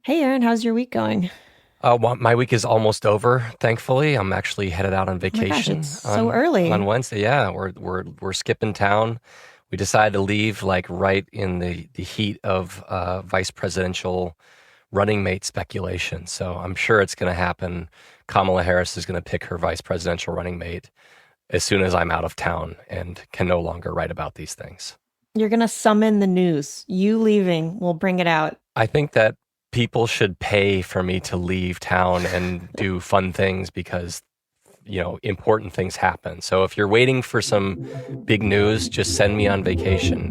Hey Aaron, how's your week going? Well, my week is almost over, thankfully. I'm actually headed out on Oh my gosh, it's vacation so on early. Wednesday. Yeah, we're skipping town. We decided to leave like right in the heat of vice presidential running mate speculation. So I'm sure it's going to happen. Kamala Harris is going to pick her vice presidential running mate as soon as I'm out of town and can no longer write about these things. You're gonna summon the news. You leaving will bring it out. I think that people should pay for me to leave town and do fun things because important things happen. So if you're waiting for some big news, just send me on vacation.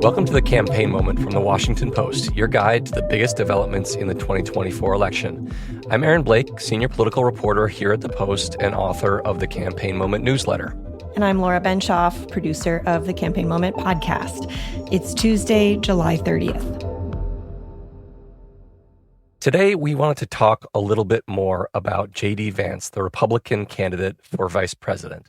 Welcome to the Campaign Moment from the Washington Post, your guide to the biggest developments in the 2024 election. I'm Aaron Blake, senior political reporter here at the Post and author of the Campaign Moment newsletter. And I'm Laura Benshoff, producer of the Campaign Moment podcast. It's Tuesday, July 30th. Today, we wanted to talk a little bit more about JD Vance, the Republican candidate for vice president.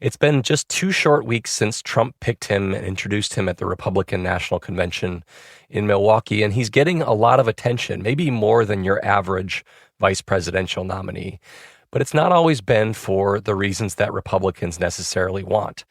It's been just 2 short weeks since Trump picked him and introduced him at the Republican National Convention in Milwaukee, and he's getting a lot of attention, maybe more than your average vice presidential nominee. But it's not always been for the reasons that Republicans necessarily want.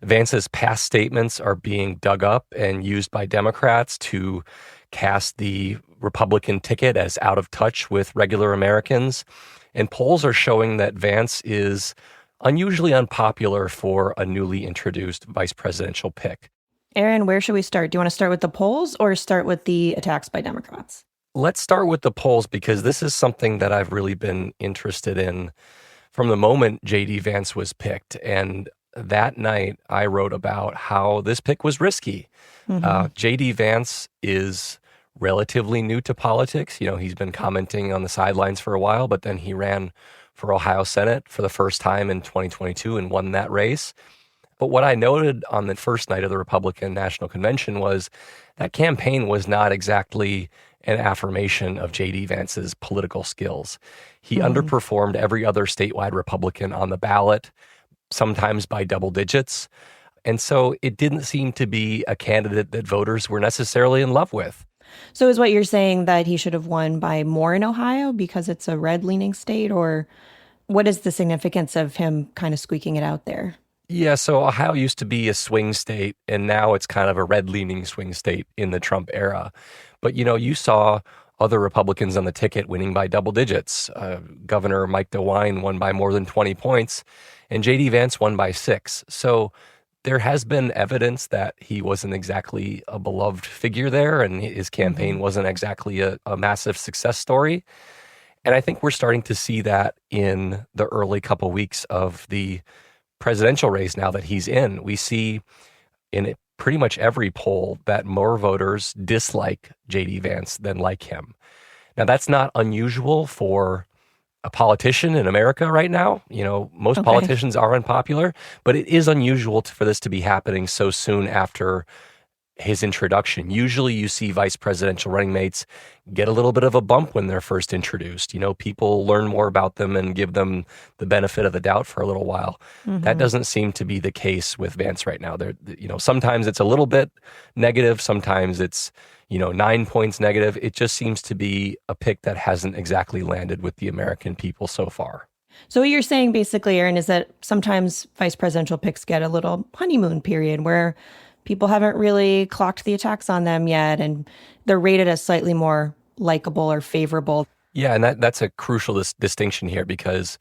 Vance's past statements are being dug up and used by Democrats to cast the Republican ticket as out of touch with regular Americans. And polls are showing that Vance is unusually unpopular for a newly introduced vice presidential pick. Aaron, where should we start? Do you want to start with the polls or start with the attacks by Democrats? Let's start with the polls because this is something that I've really been interested in from the moment JD Vance was picked. And that night, I wrote about how this pick was risky. JD Vance is relatively new to politics. He's been commenting on the sidelines for a while, but then he ran for Ohio Senate for the first time in 2022 and won that race. But what I noted on the first night of the Republican National Convention was that campaign was not exactly an affirmation of JD Vance's political skills. He underperformed every other statewide Republican on the ballot, sometimes by double digits. And so it didn't seem to be a candidate that voters were necessarily in love with. So is what you're saying that he should have won by more in Ohio because it's a red-leaning state, or what is the significance of him kind of squeaking it out there? Yeah, so Ohio used to be a swing state, and now it's kind of a red-leaning swing state in the Trump era. But, you saw other Republicans on the ticket winning by double digits. Governor Mike DeWine won by more than 20 points, and JD Vance won by 6. So there has been evidence that he wasn't exactly a beloved figure there, and his campaign wasn't exactly a massive success story. And I think we're starting to see that in the early couple weeks of the presidential race now that he's in. We see in pretty much every poll that more voters dislike JD Vance than like him. Now, that's not unusual for a politician in America right now. Most Okay. politicians are unpopular, but it is unusual for this to be happening so soon after his introduction. Usually you see vice presidential running mates get a little bit of a bump when they're first introduced. People learn more about them and give them the benefit of the doubt for a little while. That doesn't seem to be the case with Vance right now. Sometimes it's a little bit negative, sometimes it's 9 points negative. It just seems to be a pick that hasn't exactly landed with the American people so far. So what you're saying basically, Aaron, is that sometimes vice presidential picks get a little honeymoon period where people haven't really clocked the attacks on them yet, and they're rated as slightly more likable or favorable. Yeah, and that's a crucial distinction here because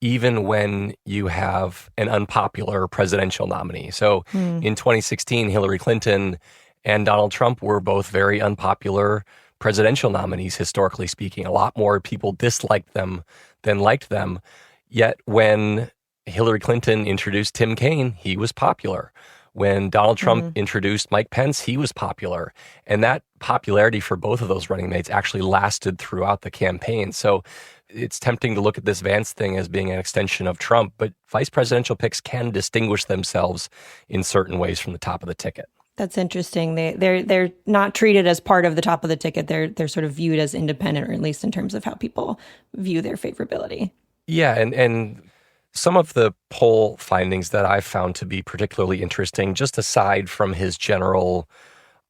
even when you have an unpopular presidential nominee. So in 2016, Hillary Clinton and Donald Trump were both very unpopular presidential nominees, historically speaking. A lot more people disliked them than liked them. Yet when Hillary Clinton introduced Tim Kaine, he was popular. When Donald Trump introduced Mike Pence, he was popular. And that popularity for both of those running mates actually lasted throughout the campaign. So it's tempting to look at this Vance thing as being an extension of Trump, but vice presidential picks can distinguish themselves in certain ways from the top of the ticket. That's interesting. They're not treated as part of the top of the ticket. They're sort of viewed as independent, or at least in terms of how people view their favorability. Yeah, and some of the poll findings that I've found to be particularly interesting, just aside from his general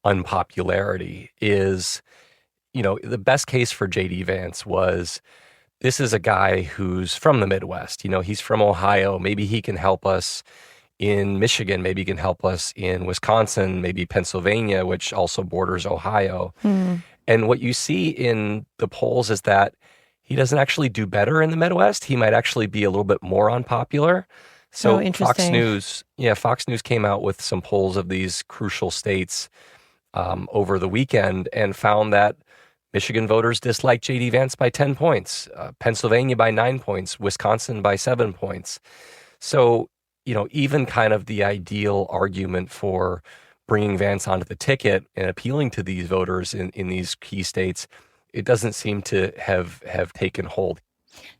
unpopularity is, the best case for JD Vance was this is a guy who's from the Midwest. He's from Ohio. Maybe he can help us in Michigan. Maybe he can help us in Wisconsin, maybe Pennsylvania, which also borders Ohio. And what you see in the polls is that he doesn't actually do better in the Midwest. He might actually be a little bit more unpopular. So Fox News came out with some polls of these crucial states over the weekend and found that Michigan voters dislike JD Vance by 10 points, Pennsylvania by 9 points, Wisconsin by 7 points. So, even kind of the ideal argument for bringing Vance onto the ticket and appealing to these voters in these key states, it doesn't seem to have taken hold.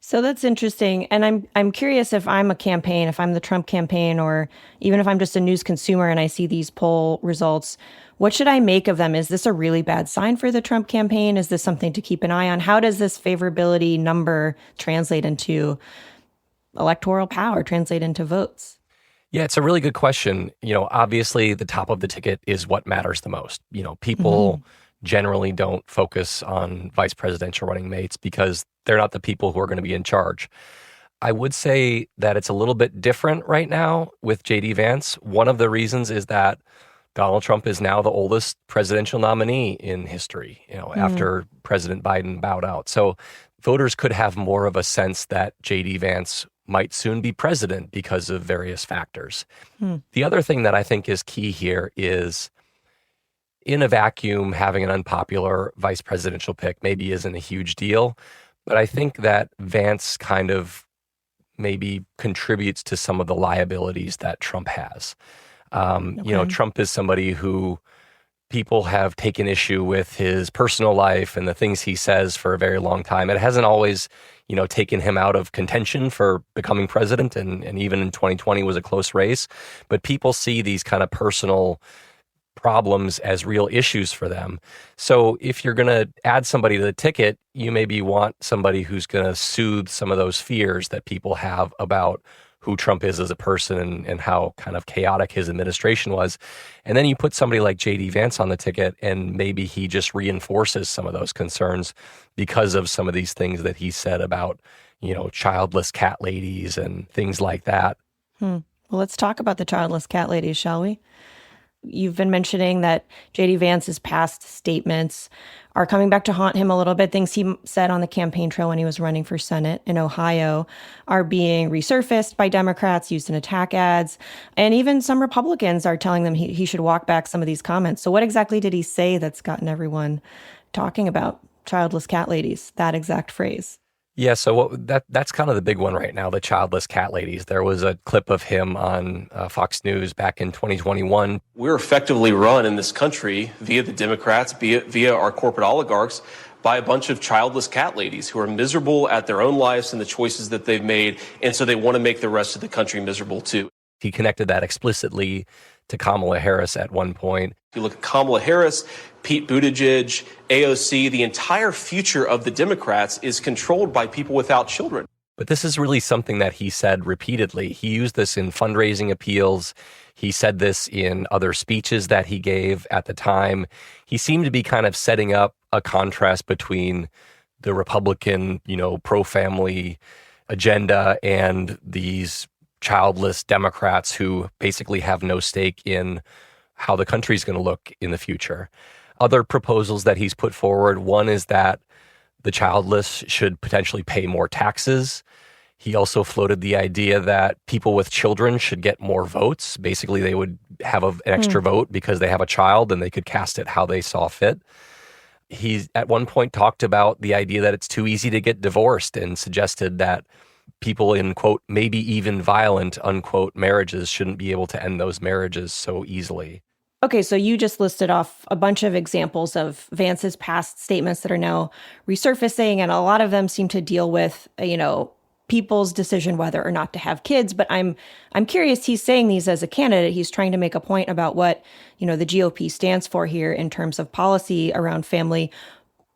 So that's interesting. And I'm curious if I'm a campaign, if I'm the Trump campaign, or even if I'm just a news consumer and I see these poll results, what should I make of them? Is this a really bad sign for the Trump campaign? Is this something to keep an eye on? How does this favorability number translate into electoral power, translate into votes? Yeah, it's a really good question. Obviously the top of the ticket is what matters the most. People generally don't focus on vice presidential running mates because they're not the people who are going to be in charge. I would say that it's a little bit different right now with JD Vance. One of the reasons is that Donald Trump is now the oldest presidential nominee in history, after President Biden bowed out. So voters could have more of a sense that JD Vance might soon be president because of various factors. The other thing that I think is key here is, in a vacuum, having an unpopular vice presidential pick maybe isn't a huge deal. But I think that Vance kind of maybe contributes to some of the liabilities that Trump has. Trump is somebody who people have taken issue with his personal life and the things he says for a very long time. It hasn't always, taken him out of contention for becoming president. And even in 2020 was a close race. But people see these kind of personal problems as real issues for them. So if you're going to add somebody to the ticket, you maybe want somebody who's going to soothe some of those fears that people have about who Trump is as a person and how kind of chaotic his administration was. And then you put somebody like JD Vance on the ticket and maybe he just reinforces some of those concerns because of some of these things that he said about, childless cat ladies and things like that. Well, let's talk about the childless cat ladies, shall we? You've been mentioning that JD Vance's past statements are coming back to haunt him a little bit. Things he said on the campaign trail when he was running for Senate in Ohio are being resurfaced by Democrats, used in attack ads. And even some Republicans are telling them he should walk back some of these comments. So what exactly did he say that's gotten everyone talking about childless cat ladies, that exact phrase? Yeah, so that's kind of the big one right now, the childless cat ladies. There was a clip of him on Fox News back in 2021. We're effectively run in this country via the Democrats, via our corporate oligarchs, by a bunch of childless cat ladies who are miserable at their own lives and the choices that they've made, and so they want to make the rest of the country miserable too. He connected that explicitly to Kamala Harris at one point. If you look at Kamala Harris, Pete Buttigieg, AOC, the entire future of the Democrats is controlled by people without children. But this is really something that he said repeatedly. He used this in fundraising appeals. He said this in other speeches that he gave at the time. He seemed to be kind of setting up a contrast between the Republican, pro-family agenda and these childless Democrats who basically have no stake in how the country's going to look in the future. Other proposals that he's put forward, one is that the childless should potentially pay more taxes. He also floated the idea that people with children should get more votes. Basically, they would have an extra vote because they have a child and they could cast it how they saw fit. He at one point talked about the idea that it's too easy to get divorced and suggested that people in, quote, maybe even violent, unquote, marriages shouldn't be able to end those marriages so easily. Okay, so you just listed off a bunch of examples of Vance's past statements that are now resurfacing, and a lot of them seem to deal with, people's decision whether or not to have kids. But I'm curious, he's saying these as a candidate. He's trying to make a point about what, the GOP stands for here in terms of policy around family.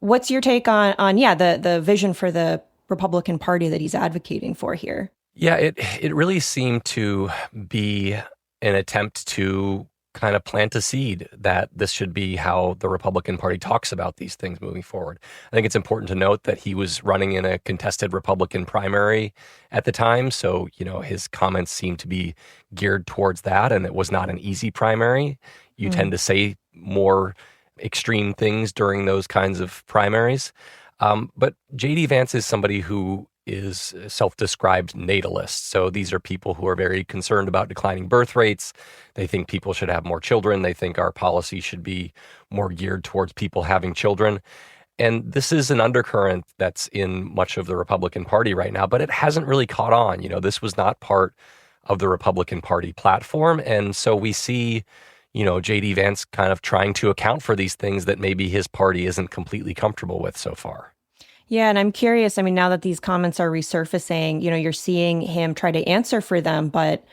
What's your take on the vision for the Republican Party that he's advocating for here? Yeah, it really seemed to be an attempt to kind of plant a seed that this should be how the Republican Party talks about these things moving forward. I think it's important to note that he was running in a contested Republican primary at the time. So, his comments seem to be geared towards that. And it was not an easy primary. You tend to say more extreme things during those kinds of primaries. But JD Vance is somebody who is self-described natalist. So these are people who are very concerned about declining birth rates. They think people should have more children. They think our policy should be more geared towards people having children. And this is an undercurrent that's in much of the Republican Party right now, but it hasn't really caught on. This was not part of the Republican Party platform. And so we see, JD Vance kind of trying to account for these things that maybe his party isn't completely comfortable with so far. Yeah, and I'm curious, now that these comments are resurfacing, you're seeing him try to answer for them, but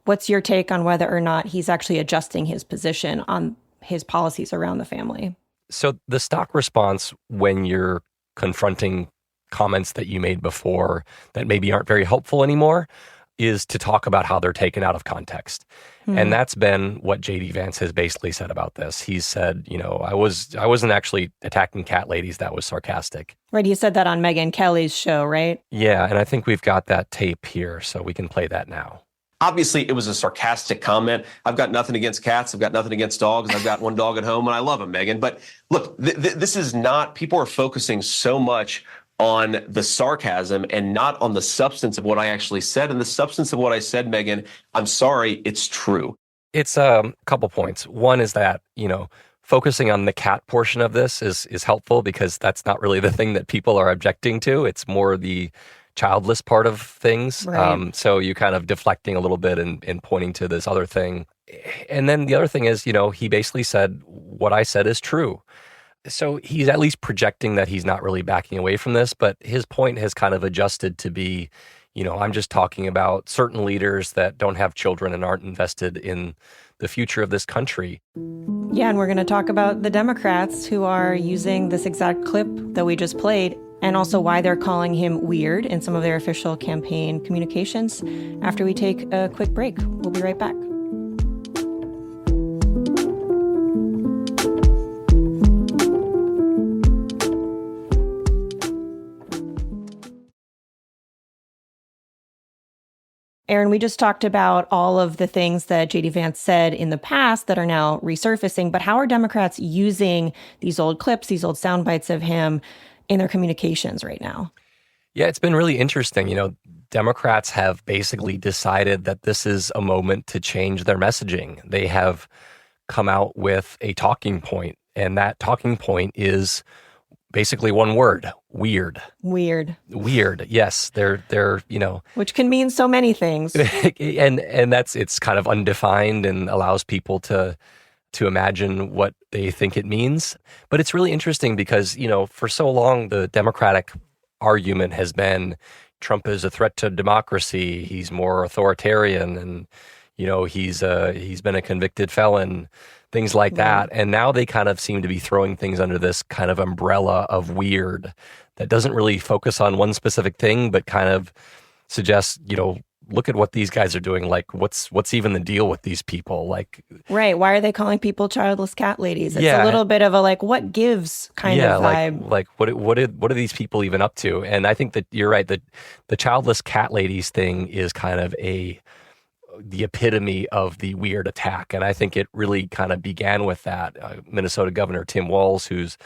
what's your take on whether or not he's actually adjusting his position on his policies around the family? So the stock response when you're confronting comments that you made before that maybe aren't very helpful anymore is to talk about how they're taken out of context. And that's been what JD Vance has basically said about this. He's said, I wasn't actually attacking cat ladies. That was sarcastic. Right. He said that on Megyn Kelly's show, right? Yeah. And I think we've got that tape here, so we can play that now. Obviously, it was a sarcastic comment. I've got nothing against cats. I've got nothing against dogs. I've got one dog at home, and I love him, Megyn. But look, this is not, people are focusing so much on the sarcasm and not on the substance of what I actually said. And the substance of what I said, Megyn, I'm sorry, it's true. It's a couple points. One is that, focusing on the cat portion of this is helpful because that's not really the thing that people are objecting to. It's more the childless part of things. Right. So you kind of deflecting a little bit and pointing to this other thing. And then the other thing is, he basically said, what I said is true. So he's at least projecting that he's not really backing away from this, but his point has kind of adjusted to be, I'm just talking about certain leaders that don't have children and aren't invested in the future of this country. Yeah, and we're going to talk about the Democrats who are using this exact clip that we just played and also why they're calling him weird in some of their official campaign communications after we take a quick break. We'll be right back. Aaron, we just talked about all of the things that JD Vance said in the past that are now resurfacing, but how are Democrats using these old clips, these old sound bites of him in their communications right now? Yeah, it's been really interesting. Democrats have basically decided that this is a moment to change their messaging. They have come out with a talking point, and that talking point is basically one word: weird. Weird. Yes, they're which can mean so many things. and it's kind of undefined and allows people to imagine what they think it means. But it's really interesting because, for so long the Democratic argument has been Trump is a threat to democracy. He's more authoritarian, and he's been a convicted felon. Things like that. And now they kind of seem to be throwing things under this kind of umbrella of weird that doesn't really focus on one specific thing, but kind of suggests, look at what these guys are doing. Like, what's even the deal with these people? Like, right. Why are they calling people childless cat ladies? It's a little bit of a what gives kind of vibe. Like what are these people even up to? And I think that you're right, that the childless cat ladies thing is kind of the epitome of the weird attack. And I think it really kind of began with that. Minnesota Governor Tim Walz, who's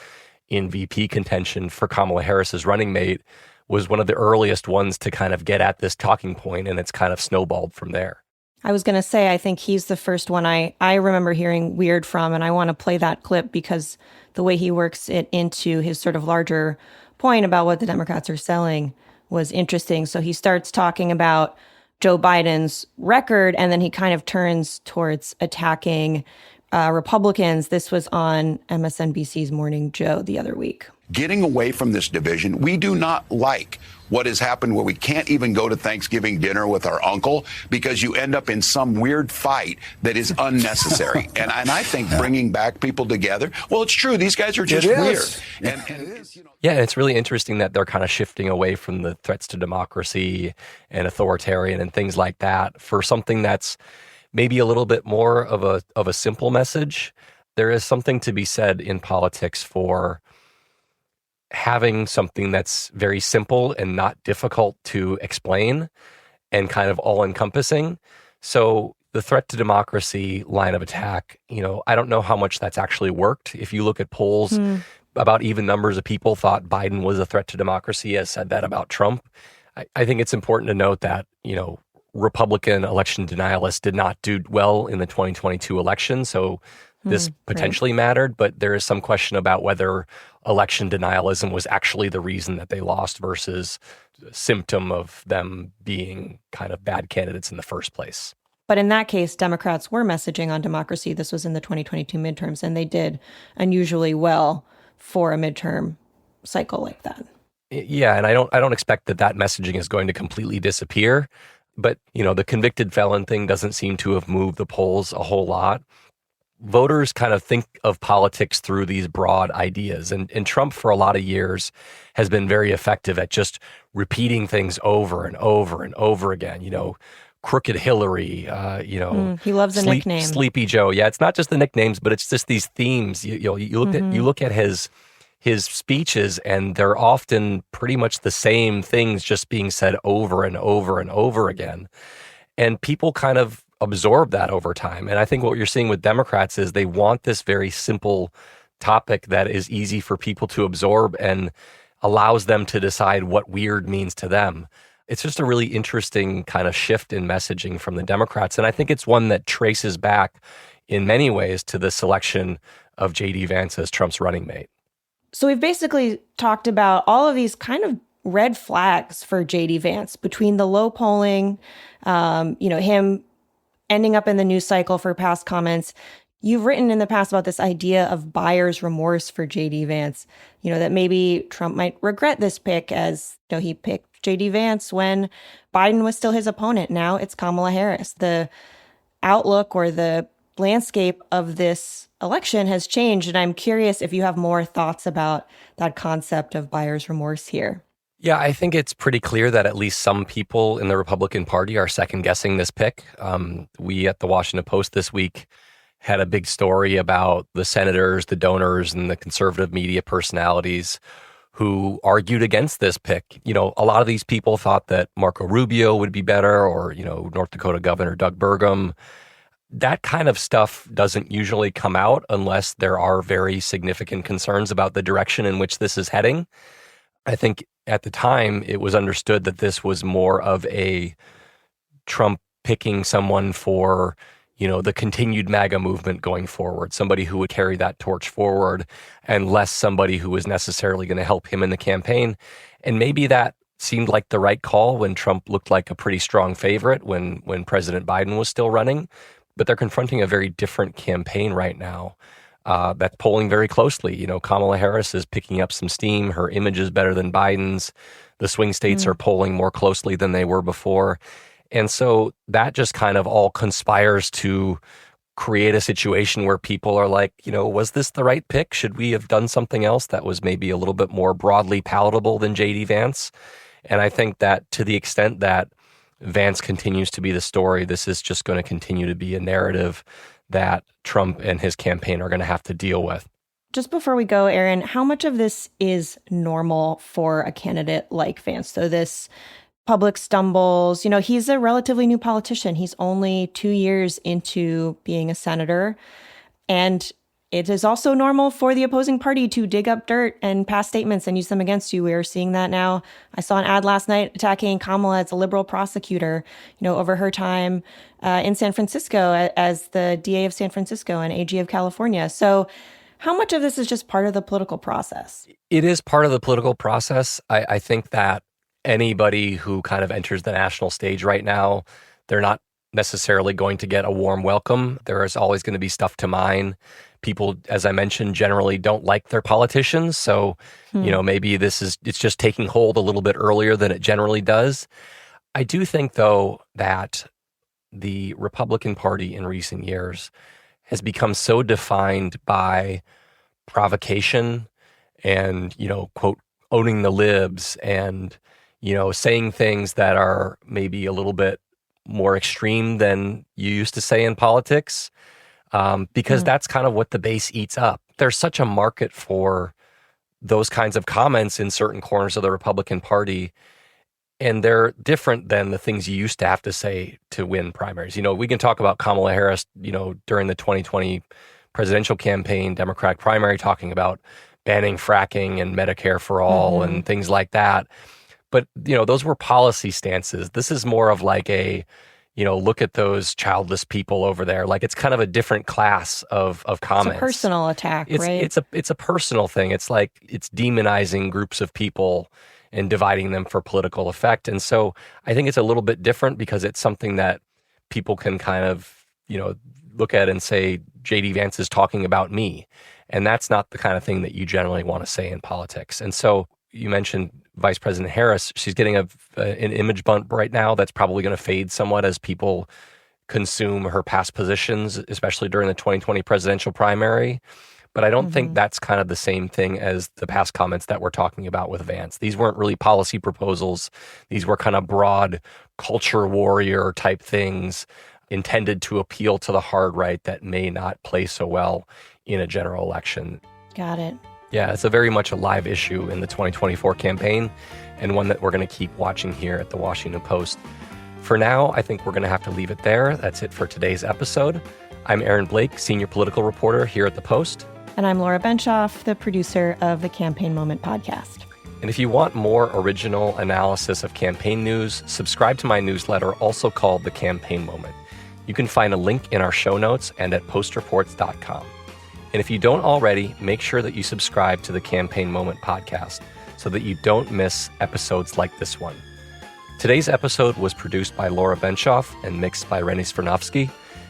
in VP contention for Kamala Harris's running mate, was one of the earliest ones to kind of get at this talking point, and it's kind of snowballed from there. I was going to say, I think he's the first one I remember hearing weird from, and I want to play that clip because the way he works it into his sort of larger point about what the Democrats are selling was interesting. So he starts talking about Joe Biden's record, and then he kind of turns towards attacking Republicans. This was on MSNBC's Morning Joe the other week. Getting away from this division, we do not like what has happened where we can't even go to Thanksgiving dinner with our uncle because you end up in some weird fight that is unnecessary. and I think bringing back people together, well, it's true. These guys are just weird. And it is, Yeah, it's really interesting that they're kind of shifting away from the threats to democracy and authoritarian and things like that for something that's maybe a little bit more of a simple message. There is something to be said in politics for having something that's very simple and not difficult to explain and kind of all-encompassing. So the threat to democracy line of attack, I don't know how much that's actually worked. If you look at polls, about even numbers of people thought Biden was a threat to democracy, has said that about Trump. I think it's important to note that, Republican election denialists did not do well in the 2022 election. So this potentially mattered, but there is some question about whether election denialism was actually the reason that they lost versus a symptom of them being kind of bad candidates in the first place. But in that case, Democrats were messaging on democracy. This was in the 2022 midterms, and they did unusually well for a midterm cycle like that. Yeah, and I don't expect that messaging is going to completely disappear. But, the convicted felon thing doesn't seem to have moved the polls a whole lot. Voters kind of think of politics through these broad ideas. And Trump, for a lot of years, has been very effective at just repeating things over and over and over again. Crooked Hillary, he loves a nickname. Sleepy Joe. Yeah, it's not just the nicknames, but it's just these themes. You look at his speeches, and they're often pretty much the same things just being said over and over and over again. And people kind of absorb that over time. And I think what you're seeing with Democrats is they want this very simple topic that is easy for people to absorb and allows them to decide what weird means to them. It's just a really interesting kind of shift in messaging from the Democrats. And I think it's one that traces back in many ways to the selection of JD Vance as Trump's running mate. So we've basically talked about all of these kind of red flags for JD Vance between the low polling, him ending up in the news cycle for past comments. You've written in the past about this idea of buyer's remorse for JD Vance, that maybe Trump might regret this pick as he picked JD Vance when Biden was still his opponent. Now it's Kamala Harris. The outlook or the landscape of this election has changed. And I'm curious if you have more thoughts about that concept of buyer's remorse here. Yeah, I think it's pretty clear that at least some people in the Republican Party are second guessing this pick. We at the Washington Post this week had a big story about the senators, the donors, and the conservative media personalities who argued against this pick. A lot of these people thought that Marco Rubio would be better, or, North Dakota Governor Doug Burgum. That kind of stuff doesn't usually come out unless there are very significant concerns about the direction in which this is heading. I think at the time it was understood that this was more of a Trump picking someone for, the continued MAGA movement going forward, somebody who would carry that torch forward, and less somebody who was necessarily going to help him in the campaign. And maybe that seemed like the right call when Trump looked like a pretty strong favorite when President Biden was still running. But they're confronting a very different campaign right now that's polling very closely. Kamala Harris is picking up some steam. Her image is better than Biden's. The swing states are polling more closely than they were before. And so that just kind of all conspires to create a situation where people are like, was this the right pick? Should we have done something else that was maybe a little bit more broadly palatable than JD Vance? And I think that to the extent that Vance continues to be the story, this is just going to continue to be a narrative that Trump and his campaign are going to have to deal with. Just before we go, Aaron, how much of this is normal for a candidate like Vance? So this public stumbles, he's a relatively new politician. He's only 2 years into being a senator. And it is also normal for the opposing party to dig up dirt and pass statements and use them against you. We are seeing that now. I saw an ad last night attacking Kamala as a liberal prosecutor, over her time in San Francisco as the DA of San Francisco and AG of California. So how much of this is just part of the political process? It is part of the political process. I think that anybody who kind of enters the national stage right now, they're not necessarily going to get a warm welcome. There is always going to be stuff to mine. People, as I mentioned, generally don't like their politicians. So, maybe it's just taking hold a little bit earlier than it generally does. I do think, though, that the Republican Party in recent years has become so defined by provocation and, quote, owning the libs and, saying things that are maybe a little bit more extreme than you used to say in politics, because that's kind of what the base eats up. There's such a market for those kinds of comments in certain corners of the Republican Party, and they're different than the things you used to have to say to win primaries. We can talk about Kamala Harris, during the 2020 presidential campaign, Democratic primary, talking about banning fracking and Medicare for all and things like that. But, those were policy stances. This is more of like a, look at those childless people over there. Like, it's kind of a different class of comments. It's a personal attack, right? It's a personal thing. It's like it's demonizing groups of people and dividing them for political effect. And so I think it's a little bit different because it's something that people can kind of, look at and say, JD Vance is talking about me. And that's not the kind of thing that you generally want to say in politics. And so you mentioned Vice President Harris. She's getting an image bump right now that's probably going to fade somewhat as people consume her past positions, especially during the 2020 presidential primary. But I don't think that's kind of the same thing as the past comments that we're talking about with Vance. These weren't really policy proposals. These were kind of broad culture warrior type things intended to appeal to the hard right that may not play so well in a general election. Got it. Yeah, it's a very much a live issue in the 2024 campaign, and one that we're going to keep watching here at the Washington Post. For now, I think we're going to have to leave it there. That's it for today's episode. I'm Aaron Blake, senior political reporter here at the Post. And I'm Laura Benshoff, the producer of the Campaign Moment podcast. And if you want more original analysis of campaign news, subscribe to my newsletter, also called The Campaign Moment. You can find a link in our show notes and at postreports.com. And if you don't already, make sure that you subscribe to the Campaign Moment podcast so that you don't miss episodes like this one. Today's episode was produced by Laura Benshoff and mixed by Rennie Svirnovskiy.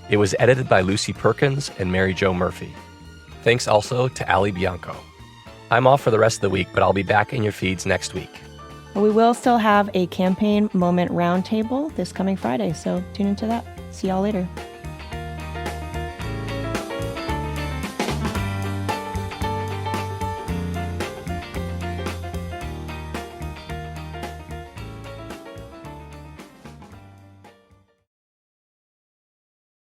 It was edited by Lucy Perkins and Mary Jo Murphy. Thanks also to Ali Bianco. I'm off for the rest of the week, but I'll be back in your feeds next week. But we will still have a Campaign Moment roundtable this coming Friday, so tune into that. See y'all later.